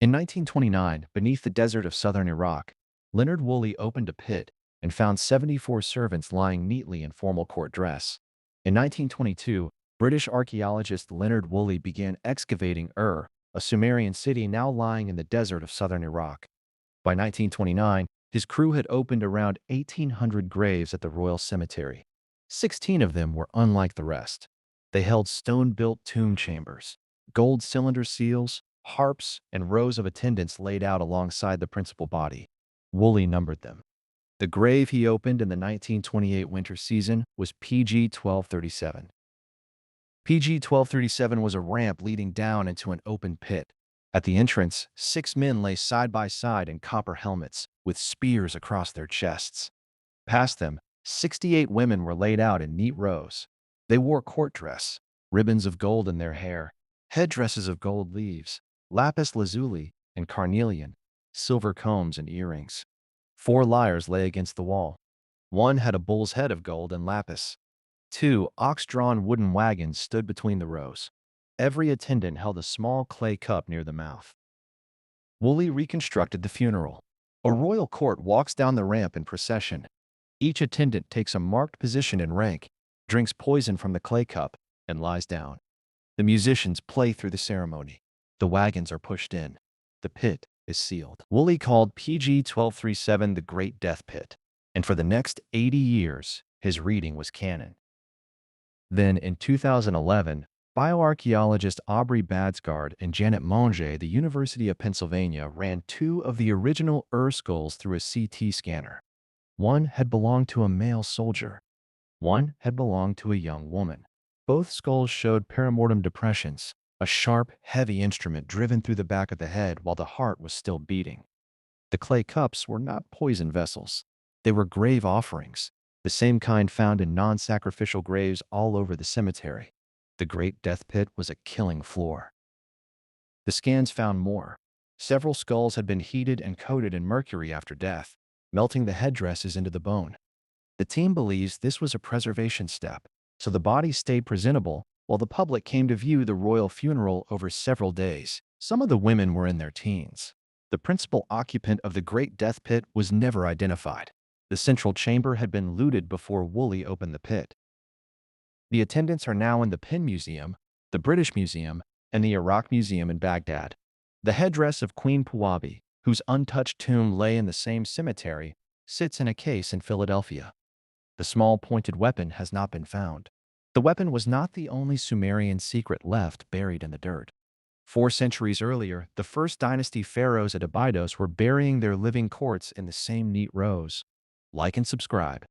In 1929, beneath the desert of southern Iraq, Leonard Woolley opened a pit and found 74 servants lying neatly in formal court dress. In 1922, British archaeologist Leonard Woolley began excavating Ur, a Sumerian city now lying in the desert of southern Iraq. By 1929, his crew had opened around 1,800 graves at the Royal Cemetery. 16 of them were unlike the rest. They held stone-built tomb chambers, gold cylinder seals, harps, and rows of attendants laid out alongside the principal body. Woolley numbered them. The grave he opened in the 1928 winter season was PG 1237. PG 1237 was a ramp leading down into an open pit. At the entrance, 6 men lay side by side in copper helmets, with spears across their chests. Past them, 68 women were laid out in neat rows. They wore court dress, ribbons of gold in their hair, headdresses of gold leaves, lapis lazuli and carnelian, silver combs and earrings. 4 lyres lay against the wall. One had a bull's head of gold and lapis. 2 ox-drawn wooden wagons stood between the rows. Every attendant held a small clay cup near the mouth. Woolley reconstructed the funeral. A royal court walks down the ramp in procession. Each attendant takes a marked position in rank, drinks poison from the clay cup, and lies down. The musicians play through the ceremony. The wagons are pushed in. The pit is sealed. Woolley called PG 1237 the Great Death Pit, and for the next 80 years, his reading was canon. Then, in 2011, bioarchaeologist Aubrey Badsgard and Janet Monge at the University of Pennsylvania ran 2 of the original Ur skulls through a CT scanner. One had belonged to a male soldier. One had belonged to a young woman. Both skulls showed perimortem depressions, a sharp, heavy instrument driven through the back of the head while the heart was still beating. The clay cups were not poison vessels. They were grave offerings, the same kind found in non-sacrificial graves all over the cemetery. The Great Death Pit was a killing floor. The scans found more. Several skulls had been heated and coated in mercury after death, melting the headdresses into the bone. The team believes this was a preservation step, so the bodies stayed presentable while the public came to view the royal funeral over several days. Some of the women were in their teens. The principal occupant of the Great Death Pit was never identified. The central chamber had been looted before Woolley opened the pit. The attendants are now in the Penn Museum, the British Museum, and the Iraq Museum in Baghdad. The headdress of Queen Puabi, whose untouched tomb lay in the same cemetery, sits in a case in Philadelphia. The small pointed weapon has not been found. The weapon was not the only Sumerian secret left buried in the dirt. 4 centuries earlier, the first dynasty pharaohs at Abydos were burying their living courts in the same neat rows. Like and subscribe.